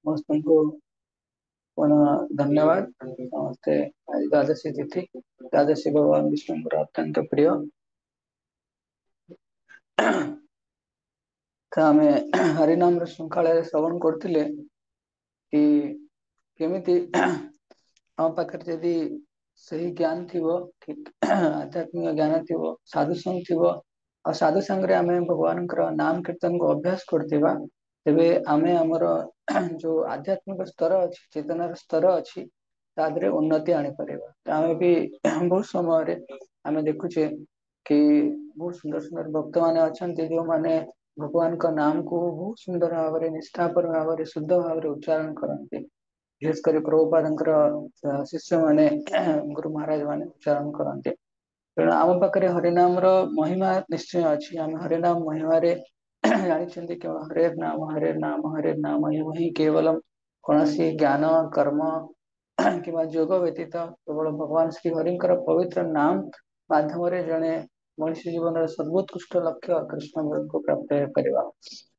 ସମସ୍ତଙ୍କୁ ପୁनः धन्यवाद। नमस्ते। आज द्वादशी तिथि, द्वादशी भगवान विष्णुଙ୍କର अत्यंत प्रिय। ତ ଆମେ ହରିନାମର ଶୃଙ୍ଖଳାରେ ଶ୍ରବଣ କରୁଥିଲେ କି କେମିତି ଆମ ପାଖରେ ଯଦି ସେହି ଜ୍ଞାନ ଥିବ, ଠିକ ଆଧ୍ୟାତ୍ମିକ ଜ୍ଞାନ ଥିବ, ସାଧୁସଙ୍ଗ ଥିବ, ଆଉ ସାଧୁ ସାଙ୍ଗରେ ଆମେ ଭଗବାନଙ୍କର ନାମ କୀର୍ତ୍ତନକୁ ଅଭ୍ୟାସ କରୁଥିବା, ତେବେ ଆମେ ଆମର ଯୋଉ ଆଧ୍ୟାତ୍ମିକ ସ୍ତର ଅଛି, ଚେତନାର ସ୍ତର ଅଛି, ତା ଦେହରେ ଉନ୍ନତି ଆଣିପାରିବା। ଆମେ ବି ବହୁତ ସମୟରେ ଆମେ ଦେଖୁଛେ କି ବହୁତ ସୁନ୍ଦର ସୁନ୍ଦର ଭକ୍ତ ମାନେ ଅଛନ୍ତି ଯୋଉମାନେ ଭଗବାନଙ୍କ ନାମକୁ ବହୁତ ସୁନ୍ଦର ଭାବରେ ନିଷ୍ଠାପର ଭାବରେ ଶୁଦ୍ଧ ଭାବରେ ଉଚ୍ଚାରଣ କରନ୍ତି। ବିଶେଷ କରି ପ୍ରଭୁପାଦଙ୍କର ଶିଷ୍ୟ ମାନେ ଗୁରୁ ମହାରାଜ ମାନେ ଉଚ୍ଚାରଣ କରନ୍ତି। ତେଣୁ ଆମ ପାଖରେ ହରିନାମର ମହିମା ନିଶ୍ଚୟ ଅଛି। ଆମେ ହରିନାମ ମହିମାରେ ଜାଣିଛନ୍ତି କେବଳ ହରେ ନାମ ହିଁ କେବଳ କୌଣସି ଜ୍ଞାନ କର୍ମ କିମ୍ବା ଯୋଗ ବ୍ୟତୀତ କେବଳ ଭଗବାନ ଶ୍ରୀ ହରିଙ୍କର ପବିତ୍ର ନାମ ମାଧ୍ୟମରେ ଜଣେ ମଣିଷ ଜୀବନର ସର୍ବୋତ୍କୃଷ୍ଟ ଲକ୍ଷ୍ୟ କୃଷ୍ଣଙ୍କୁ ପ୍ରାପ୍ତ ହେଇପାରିବା।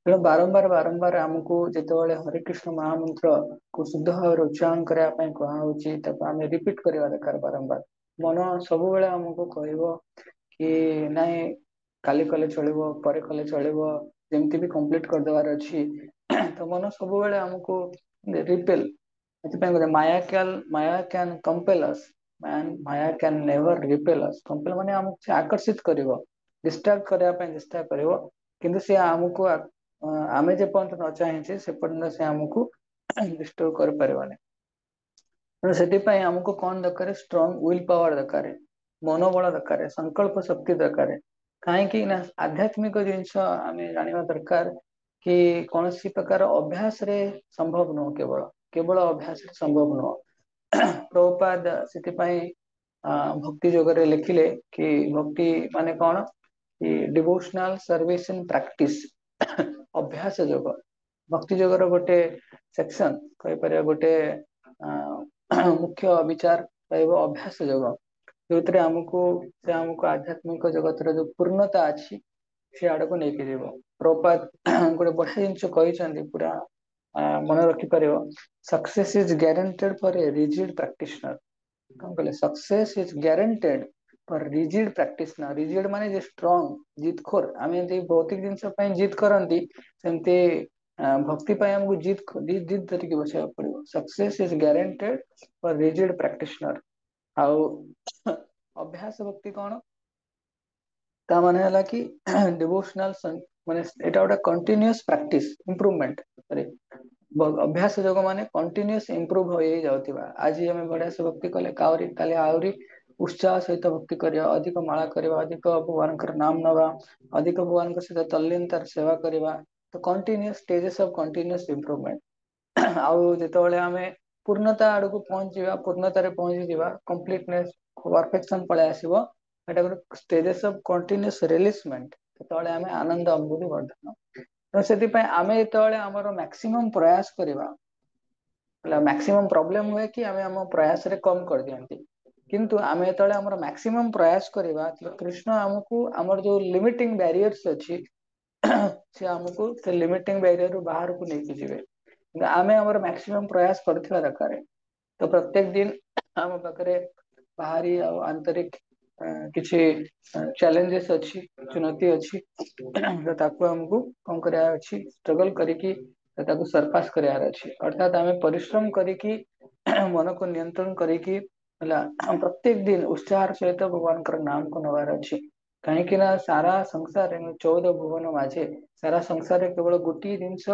ତେଣୁ ବାରମ୍ବାର ଆମକୁ ଯେତେବେଳେ ହରେ କୃଷ୍ଣ ମହାମନ୍ତ୍ର କୁ ଶୁଦ୍ଧ ଭାବରେ ଉଚ୍ଚାରଣ କରିବା ପାଇଁ କୁହାହଉଛି, ତାକୁ ଆମେ ରିପିଟ କରିବା ଦରକାର ବାରମ୍ବାର। ମନ ସବୁବେଳେ ଆମକୁ କହିବ କି ନାଇଁ କାଲି କଲେ ଚଳିବ, ପରେ କଲେ ଚଳିବ, ଯେମିତି ବି କମ୍ପ୍ଲିଟ କରିଦେବାର ଅଛି। ତ ମନ ସବୁବେଳେ ଆମକୁ ରିପେଲ, ସେଥିପାଇଁ ମାୟା କ୍ୟାନ କମ୍ପେଲ ଅସ୍, ମାୟା କ୍ୟାନ ନେଭର ରିପେଲ ଅସ୍। କମ୍ପେଲ ମାନେ ଆମକୁ ସେ ଆକର୍ଷିତ କରିବ, ଡିଷ୍ଟ୍ରାକ୍ଟ କରିବା ପାଇଁ ଚେଷ୍ଟା କରିବ, କିନ୍ତୁ ସେ ଆମକୁ ଆମେ ଯେ ପର୍ଯ୍ୟନ୍ତ ନ ଚାହିଁଛେ ସେ ପର୍ଯ୍ୟନ୍ତ ସେ ଆମକୁ ଡିଷ୍ଟର୍ବ କରିପାରିବନି। ତେଣୁ ସେଥିପାଇଁ ଆମକୁ କଣ ଦରକାର? ଷ୍ଟ୍ରଙ୍ଗ ୱିଲ ପାୱାର ଦରକାର, ମନୋବଳ ଦରକାର, ସଂକଳ୍ପ ଶକ୍ତି ଦରକାର। କାହିଁକି ନା ଆଧ୍ୟାତ୍ମିକ ଜିନିଷ ଆମେ ଜାଣିବା ଦରକାର କି କୌଣସି ପ୍ରକାର ଅଭ୍ୟାସରେ ସମ୍ଭବ ନୁହଁ, କେବଳ ଅଭ୍ୟାସରେ ସମ୍ଭବ ନୁହଁ। ପ୍ରଭୁପାଦ ସେଥିପାଇଁ ଭକ୍ତି ଯୋଗରେ ଲେଖିଲେ କି ଭକ୍ତି ମାନେ କଣ କି ଡିଭୋସନାଲ ସର୍ଭିସ ଇନ ପ୍ରାକ୍ଟିସ, ଅଭ୍ୟାସ ଯୋଗ। ଭକ୍ତି ଯୋଗର ଗୋଟେ ସେକ୍ସନ କହିପାରିବା, ଗୋଟେ ମୁଖ୍ୟ ବିଚାର ରହିବ ଅଭ୍ୟାସ ଯୋଗ, ଯୋଉଥିରେ ଆମକୁ ଆଧ୍ୟାତ୍ମିକ ଜଗତର ଯୋଉ ପୂର୍ଣ୍ଣତା ଅଛି ସେ ଆଡକୁ ନେଇକି ଯିବ। ପ୍ରଭୁପାଦ ଗୋଟେ ବଢିଆ ଜିନିଷ କହିଛନ୍ତି, ପୁରା ମନେ ରଖିପାରିବ। Success is guaranteed for a rigid practitioner. କଣ କହିଲେ? Success is guaranteed for rigid practitioner. Rigid ମାନେ ଯେ ଷ୍ଟ୍ରଙ୍ଗ, ଜିତ ଖୋର। ଆମେ ଯେମିତି ଭୌତିକ ଜିନିଷ ପାଇଁ ଜିତ କରନ୍ତି, ସେମିତି ଭକ୍ତି ପାଇଁ ଆମକୁ ଜିଦ ଧରିକି ବସିବାକୁ ପଡିବ। Success is guaranteed for rigid practitioner. ଆଉ ଅଭ୍ୟାସ ଭକ୍ତି କଣ? ତା ମାନେ ହେଲା କି ଡିଭୋସନାଲ, ମାନେ ଏଟା ଗୋଟେ କଣ୍ଟିନ୍ୟୁଅସ ପ୍ରାକ୍ଟିସ, ଇମ୍ପ୍ରୁଭମେଣ୍ଟ। ଅଭ୍ୟାସ ଯୋଗ ମାନେ କଣ୍ଟିନ୍ୟୁଅସ ଇମ୍ପ୍ରୁଭ ହେଇ ଯାଉଥିବା। ଆଜି ଆମେ ବଢିଆ ସେ ଭକ୍ତି କଲେ, କାଲି ଆହୁରି ଉତ୍ସାହ ସହିତ ଭକ୍ତି କରିବା, ଅଧିକ ମାଳା କରିବା, ଅଧିକ ଭଗବାନଙ୍କର ନାମ ନବା, ଅଧିକ ଭଗବାନଙ୍କ ସହିତ ତଲ୍ଲୀନତାର ସେବା କରିବା। ତ କଣ୍ଟିନ୍ୟୁଅସ ଷ୍ଟେଜେସ ଅଫ କଣ୍ଟିନ୍ୟୁଅସ ଇମ୍ପ୍ରୁଭମେଣ୍ଟ। ଆଉ ଯେତେବେଳେ ଆମେ ପୂର୍ଣ୍ଣତା ଆଡକୁ ପହଞ୍ଚିବା, ପୂର୍ଣ୍ଣତାରେ ପହଞ୍ଚିଯିବା, କମ୍ପ୍ଲିଟନେସ ପରଫେକ୍ସନ ପଳେଇ ଆସିବ, ଏଟା ଗୋଟେ ଷ୍ଟେଜେସ ଅଫ କଣ୍ଟିନ୍ୟୁଅସ ରିଲିଜମେଣ୍ଟ। ସେତେବେଳେ ଆମେ ଆନନ୍ଦ ଅନୁଭୂତି ବର୍ଦ୍ଧନ। ତ ସେଥିପାଇଁ ଆମେ ଯେତେବେଳେ ଆମର ମ୍ୟାକ୍ସିମମ୍ ପ୍ରୟାସ କରିବା, ହେଲା, ମ୍ୟାକ୍ସିମମ୍ ପ୍ରୋବ୍ଲେମ ହୁଏ କି ଆମେ ଆମ ପ୍ରୟାସରେ କମ କରିଦିଅନ୍ତି। କିନ୍ତୁ ଆମେ ଯେତେବେଳେ ଆମର ମ୍ୟାକ୍ସିମମ୍ ପ୍ରୟାସ କରିବା, କୃଷ୍ଣ ଆମକୁ ଆମର ଯୋଉ ଲିମିଟିଂ ବ୍ୟାରିୟର୍ସ ଅଛି ସେ ଆମକୁ ସେ ଲିମିଟିଂ ବ୍ୟାରିୟରରୁ ବାହାରକୁ ନେଇକି ଯିବେ। କିନ୍ତୁ ଆମେ ଆମର ମ୍ୟାକ୍ସିମମ୍ ପ୍ରୟାସ କରିଥିବା ଦରକାର। ତ ପ୍ରତ୍ୟେକ ଦିନ ଆମ ପାଖରେ ବାହାରି ଆଉ ଆନ୍ତରିକ କିଛି ଚ୍ୟାଲେଞ୍ଜେସ ଅଛି, ଚୁନୌତି ଅଛି, ତାକୁ ଆମକୁ କଣ କରିବାର ଅଛି? ଷ୍ଟ୍ରଗଲ କରିକି ତାକୁ ସରପାସ କରିବାର ଅଛି। ଅର୍ଥାତ ଆମେ ପରିଶ୍ରମ କରିକି ମନକୁ ନିୟନ୍ତ୍ରଣ କରିକି, ହେଲା, ପ୍ରତ୍ୟେକ ଦିନ ଉତ୍ସାହର ସହିତ ଭଗବାନଙ୍କର ନାମକୁ ନେବାର ଅଛି। କାହିଁକି ନା ସାରା ସଂସାରରେ, 14 ଭୁବନ ମାଝେ ସାରା ସଂସାରରେ କେବଳ ଗୋଟିଏ ଜିନିଷ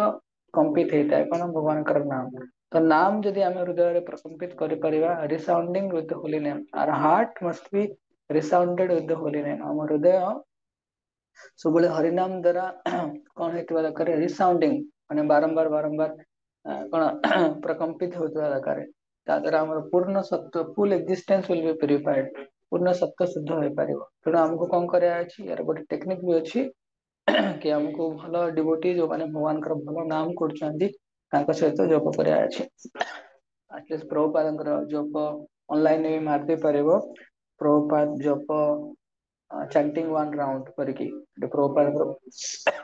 କମ୍ପିତ ହେଇଥାଏ, କଣ? ଭଗବାନଙ୍କର ନାମ। ତ ନାମ ଯଦି ଆମେ ହୃଦୟରେ ପ୍ରକମ୍ପିତ କରିପାରିବା, resounding with the holy name, our heart must be resounded with the holy name. ଆମ ହୃଦୟ ସବୁବେଳେ ହରିନାମ ଦ୍ଵାରା କଣ ହେଇଥିବା ଦରକାର? ରିସାଉଣ୍ଡିଂ, ମାନେ ବାରମ୍ବାର କଣ ପ୍ରକମ୍ପିତ ହଉଥିବା ଦରକାର। ତା ଦ୍ୱାରା ଆମର ପୂର୍ଣ୍ଣ ସତ୍ୟ, ଫୁଲ ଏକ୍ଜିଷ୍ଟେନ୍ସ ୱିଲ୍ ବି ପ୍ୟୁରିଫାଏଡ, ପୂର୍ଣ୍ଣ ସତ୍ୟ ଶୁଦ୍ଧ ହେଇପାରିବ। ତେଣୁ ଆମକୁ କଣ କରିବାର ଅଛି? ୟାର ଗୋଟେ ଟେକ୍ନିକ ବି ଅଛି କି ଆମକୁ ଭଲ ଡିଭୋଟି ଯୋଉମାନେ ଭଗବାନଙ୍କର ଭଲ ନାମ କରୁଛନ୍ତି, ତାଙ୍କ ସହିତ ଯୋଗ କରିବାର ଅଛି। ଆଟଲିଷ୍ଟ ପ୍ରଭୁପାଦଙ୍କର ଜପ ଅନଲାଇନରେ ବି ମାରି ଦେଇ ପାରିବ। ପ୍ରଭୁପାଦ ଜପ ଚାଣ୍ଟିଂ 1 ରାଉଣ୍ଡ କରିକି, ପ୍ରଭୁପାଦଙ୍କର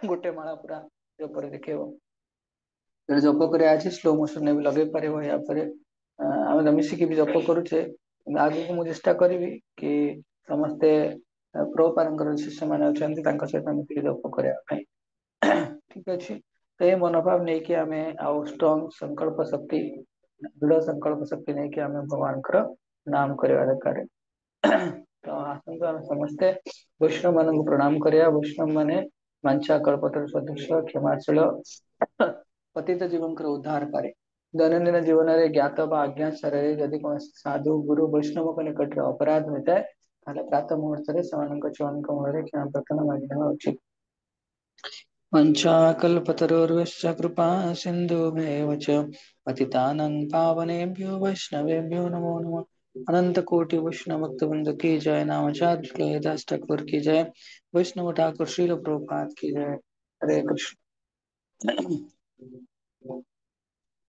ଗୋଟେ ମାଳା ପୁରା ଜପରେ ଦେଖେଇବ। ଯଦି ଜପ କରିବା ଅଛି ସ୍ଲୋ ମୋସନରେ ବି ଲଗେଇ ପାରିବ। ୟା ପରେ ଆମେ ତ ମିଶିକି ବି ଜପ କରୁଛେ, କିନ୍ତୁ ଆଗକୁ ମୁଁ ଚେଷ୍ଟା କରିବି କି ସମସ୍ତେ ପ୍ରଭୁପାଦଙ୍କର ଶିଷ୍ୟମାନେ ଅଛନ୍ତି ତାଙ୍କ ସହିତ ମିଶିକି ଜପ କରିବା ପାଇଁ। ଠିକ ଅଛି, ତ ଏ ମନୋଭାବ ନେଇକି ଆମେ ଆଉ ଷ୍ଟ୍ରଙ୍ଗ ସଂକଳ୍ପ ଶକ୍ତି, ଦୃଢ ସଂକଳ୍ପ ଶକ୍ତି ନେଇକି ଆମେ ଭଗବାନଙ୍କର ନାମ କରିବା ଦରକାର। ତ ଆସନ୍ତୁ ଆମେ ସମସ୍ତେ ବୈଷ୍ଣବ ମାନଙ୍କୁ ପ୍ରଣାମ କରିବା। ବୈଷ୍ଣବ ମାନେ ବାଞ୍ଛା କଳ୍ପତରୁ ସଦୃଶ କ୍ଷମାଶୀଳ ପତିତ ଜୀବନଙ୍କର ଉଦ୍ଧାର କରେ। ଦୈନନ୍ଦିନ ଜୀବନରେ ଜ୍ଞାତ ବା ଅଜ୍ଞାତ ସ୍ତରରେ ଯଦି କୌଣସି ସାଧୁ ଗୁରୁ ବୈଷ୍ଣବଙ୍କ ନିକଟରେ ଅପରାଧ ହୋଇଥାଏ, ତାହେଲେ ପ୍ରାତ ମୁହୂର୍ତ୍ତରେ ସେମାନଙ୍କ ଛୁଆଙ୍କ ମୁହଁରେ କ୍ଷମା ପ୍ରାର୍ଥନା ମାଗିନେବା ଉଚିତ। वञ्चाकल्पतरुर्यश्च कृपा सिन्धुमेव च पतितानं पावनेभ्यो वैष्णवेभ्यो नमो नमः। अनंत कोटि वैष्णव भक्तवृंद की जय। नामचार्य के दास ठाकुर की जय। वैष्णव ठाकुर श्रील प्रभुपाद की जय। हरे कृष्ण।